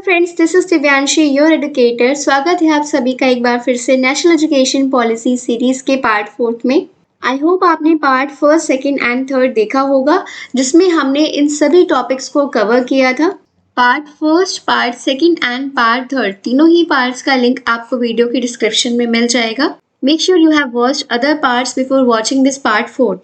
Friends, this is Divyanshi, your educator. स्वागत है आप सभी का एक बार फिर से नेशनल एजुकेशन पॉलिसी सीरीज के पार्ट 4 में। आई होप आपने part first, second and third देखा होगा, जिसमें हमने इन सभी टॉपिक्स को कवर किया था। Part first, part second and part third, तीनों ही पार्ट्स का लिंक आपको वीडियो की डिस्क्रिप्शन में मिल जाएगा। Make sure you have watched other parts before watching this part 4.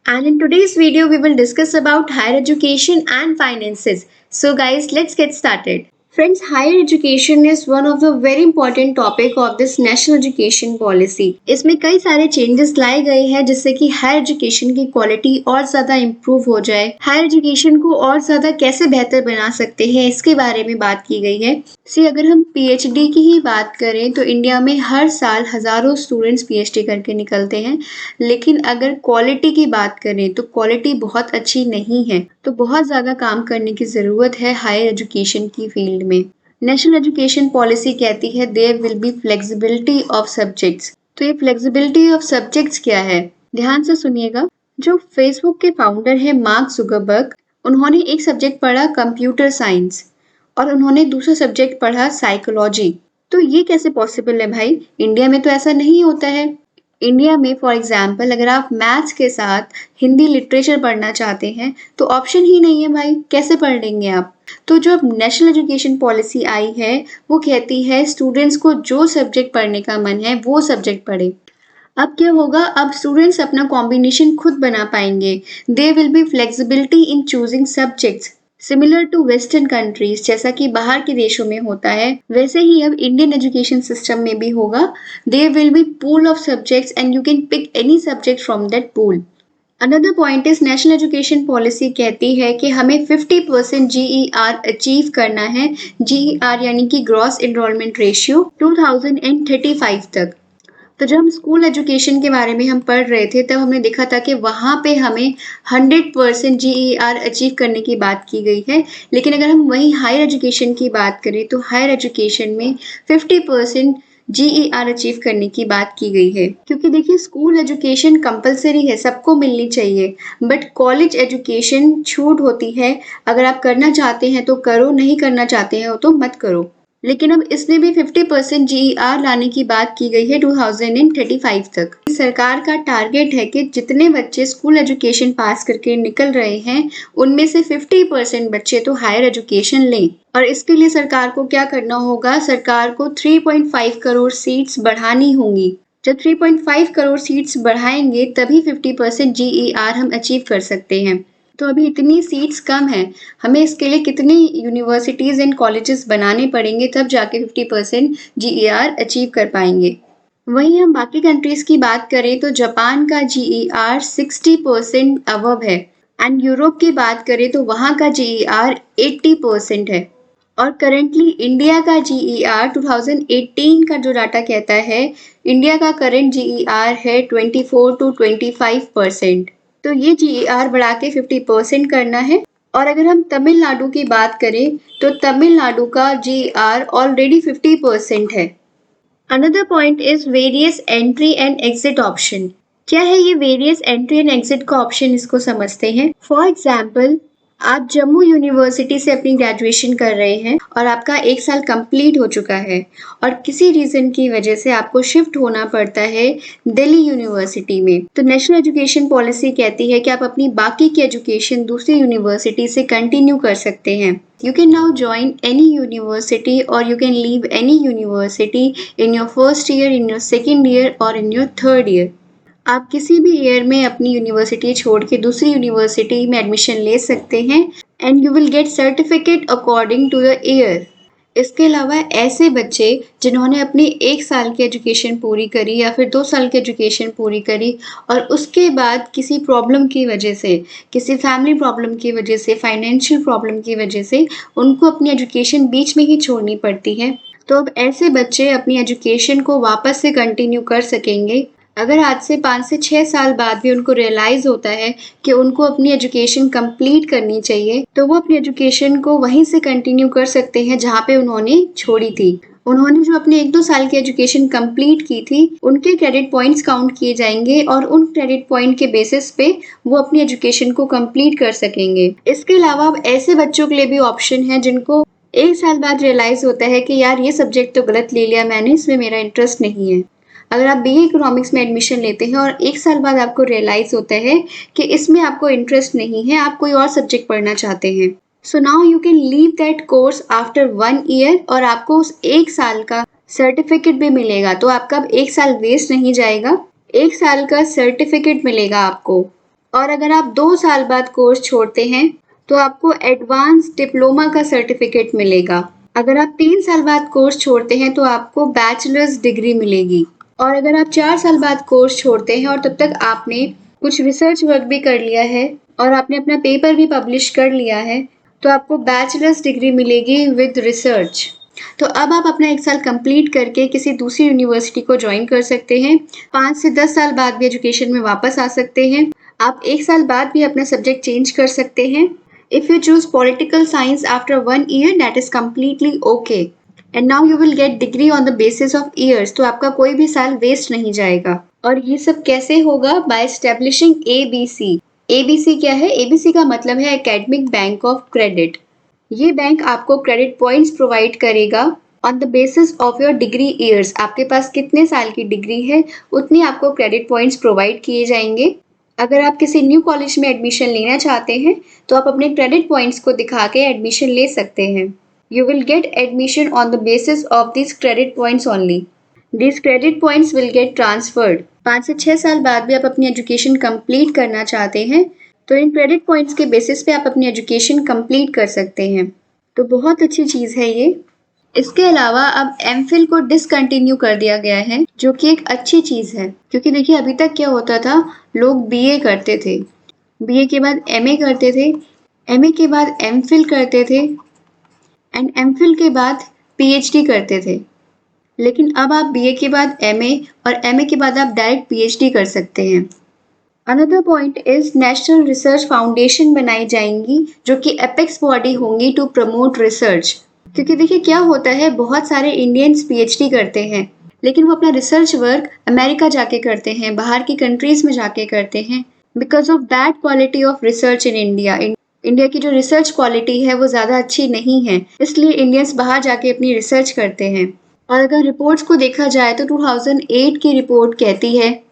And in today's video, we will discuss about higher education and finances. So guys, let's get started. Friends, higher education is one of the very important topic of this national education policy. इसमें कई सारे changes लाए गए हैं जिससे कि higher education की quality और ज़्यादा improve हो जाए। higher education को और ज़्यादा कैसे बेहतर बना सकते हैं, इसके बारे में बात की गई है। अगर हम PhD की ही बात करें तो इंडिया में हर साल हजारों स्टूडेंट्स PhD करके निकलते हैं, लेकिन अगर क्वालिटी की बात करें तो क्वालिटी बहुत अच्छी नहीं है। तो बहुत ज़्यादा काम करने की ज़रूरत है हायर एजुकेशन की फील्ड में। नेशनल एजुकेशन पॉलिसी कहती है there will be flexibility of subjects. तो ये फ्लेक्सिबिलिटी ऑफ सब्जेक्ट्स क्या है, ध्यान से सुनिएगा। जो फेसबुक के फाउंडर है मार्क जुकरबर्ग, उन्होंने एक सब्जेक्ट पढ़ा कंप्यूटर साइंस और उन्होंने दूसरा सब्जेक्ट पढ़ा साइकोलॉजी। तो ये कैसे पॉसिबल है भाई, इंडिया में तो ऐसा नहीं होता है। इंडिया में फॉर एग्जाम्पल अगर आप मैथ्स के साथ हिंदी लिटरेचर पढ़ना चाहते हैं तो ऑप्शन ही नहीं है भाई, कैसे पढ़ लेंगे आप। तो जो नेशनल एजुकेशन पॉलिसी आई है वो कहती है स्टूडेंट्स को जो सब्जेक्ट पढ़ने का मन है वो सब्जेक्ट पढ़े। अब क्या होगा, अब स्टूडेंट्स अपना कॉम्बिनेशन खुद बना पाएंगे। They will be flexibility in choosing subjects similar to western countries. जैसा कि बाहर के देशों में होता है वैसे ही अब इंडियन एजुकेशन सिस्टम में भी होगा। There will be pool of subjects and you can pick any subject from that pool. Another point is national education policy कहती है कि हमें 50% GER अचीव करना है। GER यानी कि ग्रॉस एनरोलमेंट रेशियो 2035 तक। तो जब हम स्कूल एजुकेशन के बारे में हम पढ़ रहे थे तब हमने देखा था कि वहाँ पे हमें 100% GER अचीव करने की बात की गई है। लेकिन अगर हम वहीं हायर एजुकेशन की बात करें तो हायर एजुकेशन में 50% GER अचीव करने की बात की गई है। क्योंकि देखिए स्कूल एजुकेशन कंपलसरी है, सबको मिलनी चाहिए, बट कॉलेज एजुकेशन छूट होती है। अगर आप करना चाहते हैं तो करो, नहीं करना चाहते हैं तो मत करो। लेकिन अब इसमें भी 50% GER लाने की बात की गई है 2035 तक। सरकार का टारगेट है कि जितने बच्चे स्कूल एजुकेशन पास करके निकल रहे हैं उनमें से 50% बच्चे तो हायर एजुकेशन लें। और इसके लिए सरकार को क्या करना होगा, सरकार को 3.5 करोड़ सीट्स बढ़ानी होंगी। जब 3.5 करोड़ सीट्स बढ़ाएंगे तभी 50% GER हम अचीव कर सकते हैं। तो अभी इतनी सीट्स कम है, हमें इसके लिए कितनी यूनिवर्सिटीज़ एंड कॉलेजेस बनाने पड़ेंगे तब जाके 50% GER अचीव कर पाएंगे। वहीं हम बाकी कंट्रीज़ की बात करें तो जापान का GER 60% अबव है एंड यूरोप की बात करें तो वहाँ का GER 80% है। और करेंटली इंडिया का GER 2018 का जो डाटा कहता है, इंडिया का करंट GER है 24 to 25%। तो ये GER बढ़ा के 50% करना है। और अगर हम तमिलनाडु की बात करें तो तमिलनाडु का GER ऑलरेडी 50% है। Another point is various entry and exit option. क्या है ये वेरियस एंट्री एंड एग्जिट का ऑप्शन, इसको समझते हैं। फॉर एग्जाम्पल आप जम्मू यूनिवर्सिटी से अपनी ग्रेजुएशन कर रहे हैं और आपका 1 साल कंप्लीट हो चुका है और किसी रीजन की वजह से आपको शिफ्ट होना पड़ता है दिल्ली यूनिवर्सिटी में। तो नेशनल एजुकेशन पॉलिसी कहती है कि आप अपनी बाकी की एजुकेशन दूसरी यूनिवर्सिटी से कंटिन्यू कर सकते हैं। You can now join any university or you can leave any university in your first year, in your second year or in your third year. आप किसी भी ईयर में अपनी यूनिवर्सिटी छोड़ के दूसरी यूनिवर्सिटी में एडमिशन ले सकते हैं and you will get certificate according to the year. इसके अलावा ऐसे बच्चे जिन्होंने अपनी 1 साल की एजुकेशन पूरी करी या फिर 2 साल की एजुकेशन पूरी करी और उसके बाद किसी प्रॉब्लम की वजह से, किसी फैमिली प्रॉब्लम की वजह से, फाइनेंशियल प्रॉब्लम की वजह से उनको अपनी एजुकेशन बीच में ही छोड़नी पड़ती है, तो अब ऐसे बच्चे अपनी एजुकेशन को वापस से कंटिन्यू कर सकेंगे। अगर आज से 5 से 6 साल बाद भी उनको रियलाइज़ होता है कि उनको अपनी एजुकेशन कंप्लीट करनी चाहिए तो वो अपनी एजुकेशन को वहीं से कंटिन्यू कर सकते हैं जहाँ पे उन्होंने छोड़ी थी। उन्होंने जो अपने 1-2 साल की एजुकेशन कंप्लीट की थी उनके क्रेडिट पॉइंट्स काउंट किए जाएंगे और उन क्रेडिट पॉइंट के बेसिस पे वो अपनी एजुकेशन को कंप्लीट कर सकेंगे। इसके अलावा अब ऐसे बच्चों के लिए भी ऑप्शन है जिनको 1 साल बाद रियलाइज़ होता है कि यार ये सब्जेक्ट तो गलत ले लिया मैंने, इसमें मेरा इंटरेस्ट नहीं है। अगर आप बीए इकोनॉमिक्स में एडमिशन लेते हैं और 1 साल बाद आपको रियलाइज़ होता है कि इसमें आपको इंटरेस्ट नहीं है, आप कोई और सब्जेक्ट पढ़ना चाहते हैं। So now you can leave that course after 1 year और आपको उस 1 साल का सर्टिफिकेट भी मिलेगा। तो आपका अब 1 साल वेस्ट नहीं जाएगा, 1 साल का सर्टिफिकेट मिलेगा आपको। और अगर आप 2 साल बाद कोर्स छोड़ते हैं तो आपको एडवांस डिप्लोमा का सर्टिफिकेट मिलेगा। अगर आप 3 साल बाद कोर्स छोड़ते हैं तो आपको बैचलर्स डिग्री मिलेगी। और अगर आप 4 साल बाद कोर्स छोड़ते हैं और तब तक आपने कुछ रिसर्च वर्क भी कर लिया है और आपने अपना पेपर भी पब्लिश कर लिया है, तो आपको बैचलर्स डिग्री मिलेगी विद रिसर्च। तो अब आप अपना 1 साल कंप्लीट करके किसी दूसरी यूनिवर्सिटी को ज्वाइन कर सकते हैं। 5 से 10 साल बाद भी एजुकेशन में वापस आ सकते हैं। आप 1 साल बाद भी अपना सब्जेक्ट चेंज कर सकते हैं। If you choose political science after 1 year, that is completely okay. And now you will get degree on the basis of years. तो आपका कोई भी साल वेस्ट नहीं जाएगा। और ये सब कैसे होगा? By establishing ABC. ABC क्या है? ABC का मतलब है Academic Bank of Credit. ये बैंक आपको क्रेडिट पॉइंट्स प्रोवाइड करेगा on the basis of your degree years. आपके पास कितने साल की डिग्री है, उतने आपको क्रेडिट पॉइंट्स प्रोवाइड किए जाएंगे। अगर आप किसी न्यू कॉलेज में एडमिशन लेना चाहते हैं तो आप अपने क्रेडिट पॉइंट्स को दिखा के एडमिशन ले सकते हैं। You will get admission on the basis of this credit points only. This credit points will get transferred. 5 से 6 साल बाद भी आप अपनी एजुकेशन कंप्लीट करना चाहते हैं तो इन क्रेडिट पॉइंट्स के बेसिस पे आप अपनी एजुकेशन कंप्लीट कर सकते हैं। तो बहुत अच्छी चीज़ है ये। इसके अलावा अब एमफिल को डिसकंटिन्यू कर दिया गया है, जो कि एक अच्छी चीज़ है। क्योंकि देखिए अभी तक क्या होता था, लोग बीए करते थे, बीए के बाद एमए करते थे, एमए के बाद एमफिल करते थे एंड एमफिल के बाद पीएचडी करते थे। लेकिन अब आप बीए के बाद एमए और एमए के बाद आप डायरेक्ट पीएचडी कर सकते हैं। Another point is national research foundation बनाई जाएंगी, जो कि एपेक्स बॉडी होंगी टू प्रमोट रिसर्च। क्योंकि देखिए क्या होता है, बहुत सारे इंडियंस पीएचडी करते हैं लेकिन वो अपना रिसर्च वर्क अमेरिका जाके करते हैं, बाहर की कंट्रीज में जाके करते हैं, because of bad quality of research in India. India की जो रिसर्च क्वालिटी है वो ज़्यादा अच्छी नहीं है, इसलिए इंडियंस बाहर जाके अपनी रिसर्च करते हैं। और अगर रिपोर्ट्स को देखा जाए तो 2008 की रिपोर्ट कहती है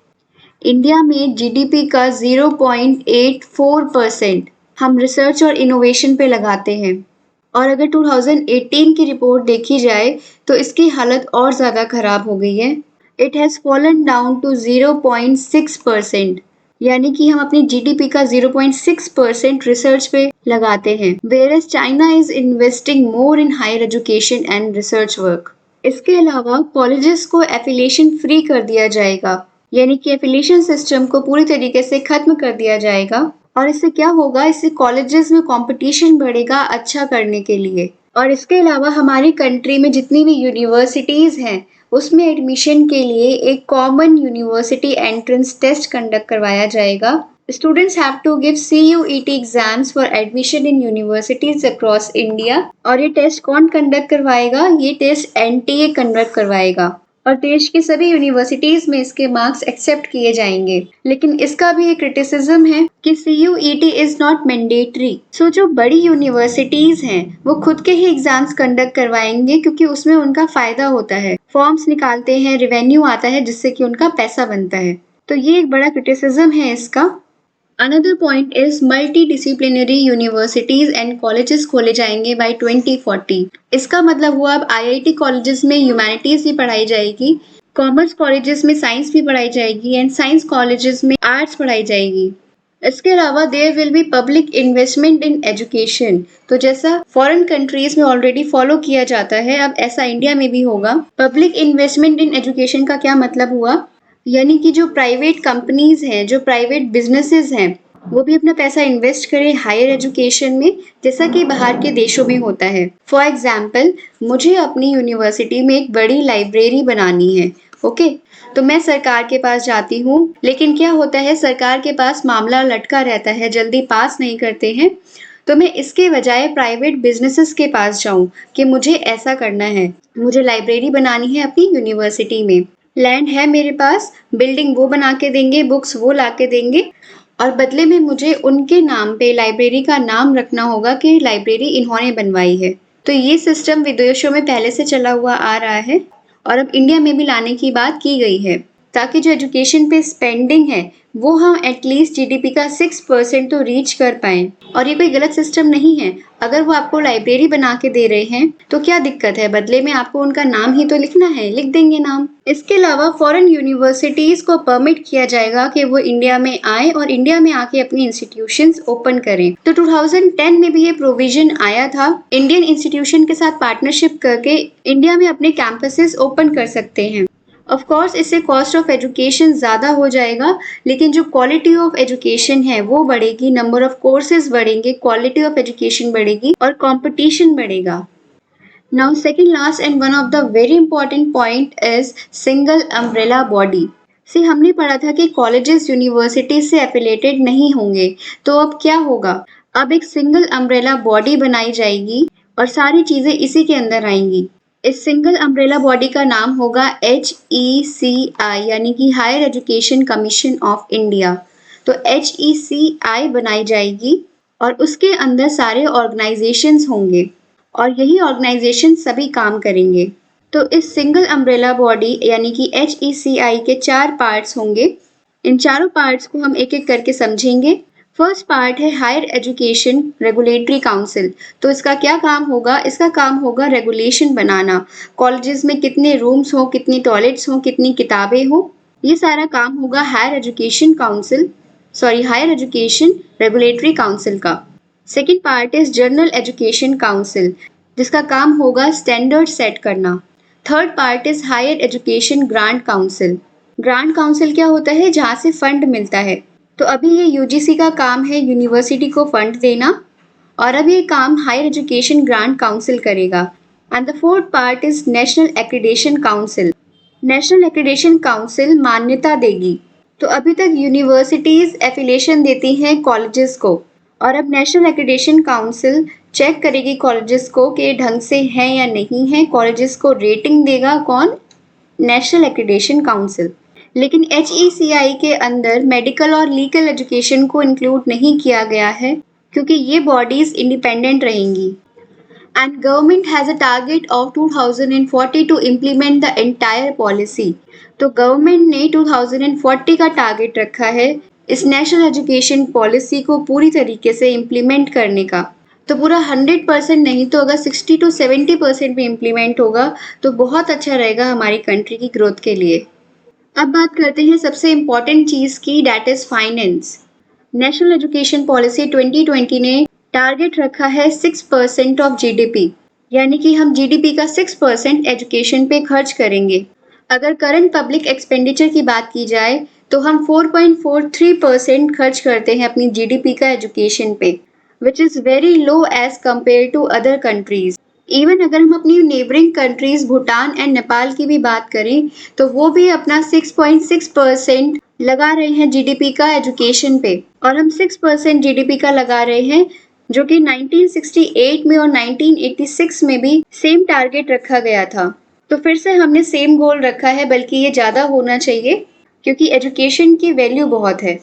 इंडिया में जीडीपी का 0.84% हम रिसर्च और इनोवेशन पे लगाते हैं। और अगर 2018 की रिपोर्ट देखी जाए तो इसकी हालत और ज़्यादा खराब हो गई है। It has fallen down to 0.6%, यानी कि हम अपनी जीडीपी का 0.6% रिसर्च पे लगाते हैं। Whereas China is investing more in higher education and research work. इसके अलावा कॉलेजेस को एफिलिएशन फ्री कर दिया जाएगा, यानी कि एफिलिएशन सिस्टम को पूरी तरीके से खत्म कर दिया जाएगा। और इससे क्या होगा, इससे कॉलेजेस में कंपटीशन बढ़ेगा अच्छा करने के लिए। और इसके अलावा हमारी कंट्री में जितनी भी यूनिवर्सिटीज़ हैं उसमें एडमिशन के लिए एक common university entrance test conduct करवाया जाएगा। Students have to give CUET exams for admission in universities across India. और ये टेस्ट कौन कंडक्ट करवाएगा? ये टेस्ट NTA कंडक्ट करवाएगा और देश की सभी यूनिवर्सिटीज में इसके मार्क्स एक्सेप्ट किए जाएंगे। लेकिन इसका भी एक क्रिटिसिज्म है कि CUET इज नॉट मैंडेटरी। सो जो बड़ी यूनिवर्सिटीज हैं वो खुद के ही एग्जाम्स कंडक्ट करवाएंगे, क्योंकि उसमें उनका फायदा होता है, फॉर्म्स निकालते हैं, रेवेन्यू आता है जिससे कि उनका पैसा बनता है। तो ये एक बड़ा क्रिटिसिज्म है इसका। Another point is multidisciplinary universities and colleges खोले जाएंगे by 2040। इसका मतलब हुआ अब IIT कॉलेजेस में ह्यूमैनिटीज भी पढ़ाई जाएगी, कॉमर्स कॉलेजेस में साइंस भी पढ़ाई जाएगी एंड साइंस कॉलेजेस में आर्ट्स पढ़ाई जाएगी। इसके अलावा there will be public investment in education. तो जैसा फॉरेन कंट्रीज में ऑलरेडी फॉलो किया जाता है, अब ऐसा इंडिया में भी होगा। पब्लिक इन्वेस्टमेंट इन एजुकेशन का क्या मतलब हुआ, यानी कि जो प्राइवेट कंपनीज हैं, जो प्राइवेट बिजनेसेस हैं, वो भी अपना पैसा इन्वेस्ट करें हायर एजुकेशन में, जैसा कि बाहर के देशों में होता है। फॉर एग्जाम्पल, मुझे अपनी यूनिवर्सिटी में एक बड़ी लाइब्रेरी बनानी है, ओके तो मैं सरकार के पास जाती हूँ, लेकिन क्या होता है, सरकार के पास मामला लटका रहता है, जल्दी पास नहीं करते हैं। तो मैं इसके बजाय प्राइवेट बिजनेसेस के पास जाऊँ कि मुझे ऐसा करना है, मुझे लाइब्रेरी बनानी है अपनी यूनिवर्सिटी में, लैंड है मेरे पास, बिल्डिंग वो बना के देंगे, बुक्स वो ला के देंगे, और बदले में मुझे उनके नाम पे लाइब्रेरी का नाम रखना होगा कि लाइब्रेरी इन्होंने बनवाई है। तो ये सिस्टम विदेशों में पहले से चला हुआ आ रहा है और अब इंडिया में भी लाने की बात की गई है, ताकि जो एजुकेशन पे स्पेंडिंग है वो हम एटलीस्ट जीडीपी का 6% तो रीच कर पाएं। और ये कोई गलत सिस्टम नहीं है। अगर वो आपको लाइब्रेरी बना के दे रहे हैं तो क्या दिक्कत है, बदले में आपको उनका नाम ही तो लिखना है, लिख देंगे नाम। इसके अलावा फॉरेन यूनिवर्सिटीज को परमिट किया जाएगा कि वो इंडिया में आए और इंडिया में आके अपनी इंस्टीट्यूशंस ओपन करें। तो 2010 में भी ये प्रोविजन आया था, इंडियन इंस्टीट्यूशन के साथ पार्टनरशिप करके इंडिया में अपने कैंपसेस ओपन कर सकते हैं। ऑफ कोर्स इससे कॉस्ट ऑफ एजुकेशन ज़्यादा हो जाएगा, लेकिन जो क्वालिटी ऑफ एजुकेशन है वो बढ़ेगी, नंबर ऑफ कोर्सेज बढ़ेंगे, क्वालिटी ऑफ एजुकेशन बढ़ेगी और कंपटीशन बढ़ेगा। Now second last and one of the very important point is single umbrella body. से हमने पढ़ा था कि कॉलेजेस यूनिवर्सिटी से एफिलेटेड नहीं होंगे, तो अब क्या होगा? अब एक सिंगल अम्ब्रेला बॉडी बनाई जाएगी और सारी चीज़ें इसी के अंदर आएंगी। इस सिंगल अम्ब्रेला बॉडी का नाम होगा HECI, यानी कि higher education commission of India. तो HECI बनाई जाएगी और उसके अंदर सारे ऑर्गेनाइजेशंस होंगे और यही ऑर्गेनाइजेशन सभी काम करेंगे। तो इस सिंगल अम्ब्रेला बॉडी यानी कि HECI के 4 पार्ट्स होंगे। इन चारों पार्ट्स को हम एक एक करके समझेंगे। फर्स्ट पार्ट है हायर एजुकेशन रेगुलेटरी काउंसिल। तो इसका क्या काम होगा? इसका काम होगा रेगुलेशन बनाना, कॉलेजेस में कितने रूम्स हो, कितनी टॉयलेट्स हो, कितनी किताबें हो, ये सारा काम होगा हायर एजुकेशन रेगुलेटरी काउंसिल का। Second part is general education council, जिसका काम होगा स्टैंडर्ड सेट करना। Third part is higher education grant council. Grant council क्या होता है? जहाँ से फंड मिलता है। तो अभी ये यूजीसी का काम है यूनिवर्सिटी को फंड देना और अब ये काम हायर एजुकेशन ग्रांट काउंसिल करेगा। And the fourth part is national accreditation council. National accreditation council मान्यता देगी। तो अभी तक यूनिवर्सिटीज एफिलिएशन देती हैं कॉलेजेस को और अब नेशनल एक्रीडेशन काउंसिल चेक करेगी कॉलेजेस को कि ढंग से हैं या नहीं है। कॉलेजेस को रेटिंग देगा कौन? National accreditation council. लेकिन HECI के अंदर मेडिकल और लीगल एजुकेशन को इंक्लूड नहीं किया गया है, क्योंकि ये बॉडीज इंडिपेंडेंट रहेंगी। And government has a target of 2040 to implement the entire policy. तो गवर्नमेंट ने 2040 का टारगेट रखा है इस नेशनल एजुकेशन पॉलिसी को पूरी तरीके से इम्प्लीमेंट करने का। तो पूरा 100% नहीं तो अगर 60 to 70% भी इम्प्लीमेंट होगा तो बहुत अच्छा रहेगा हमारी कंट्री की ग्रोथ के लिए। अब बात करते हैं सबसे इम्पॉर्टेंट चीज़ की, that is finance. National education policy 2020 ने टारगेट रखा है 6% ऑफ GDP, यानी कि हम GDP का 6% एजुकेशन पे खर्च करेंगे। अगर करंट पब्लिक एक्सपेंडिचर की बात की जाए तो हम 4.43% खर्च करते हैं अपनी GDP का एजुकेशन पे, which is very low as compare to other countries. Even अगर हम अपनी neighbouring countries Bhutan and Nepal की भी बात करें तो वो भी अपना 6.6% लगा रहे हैं GDP का एजुकेशन पे और हम 6% GDP का लगा रहे हैं, जो कि 1968 में और 1986 में भी सेम टारगेट रखा गया था। तो फिर से हमने सेम गोल रखा है, बल्कि ये ज़्यादा होना चाहिए क्योंकि एजुकेशन की वैल्यू बहुत है।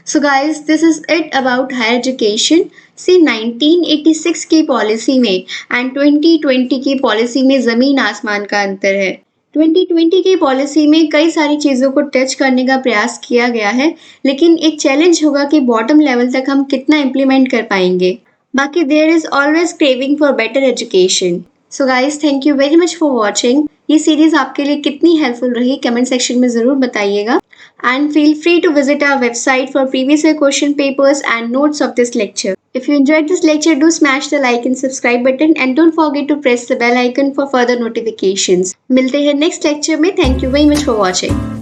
So guys, this is it about higher education. See 1986 की पॉलिसी में एंड 2020 की पॉलिसी में ज़मीन आसमान का अंतर है। 2020 की पॉलिसी में कई सारी चीज़ों को टच करने का प्रयास किया गया है, लेकिन एक चैलेंज होगा कि बॉटम लेवल तक हम कितना इम्प्लीमेंट कर पाएंगे। बाकी there is always craving for better education. So guys, thank you very much for watching. ये सीरीज आपके लिए कितनी हेल्पफुल रही कमेंट सेक्शन में ज़रूर बताइएगा। And feel free to visit our website for previous year question papers and notes of this lecture. If you enjoyed this lecture, do smash the like and subscribe button and don't forget to press the bell icon for further notifications. मिलते हैं next lecture में. Thank you very much for watching.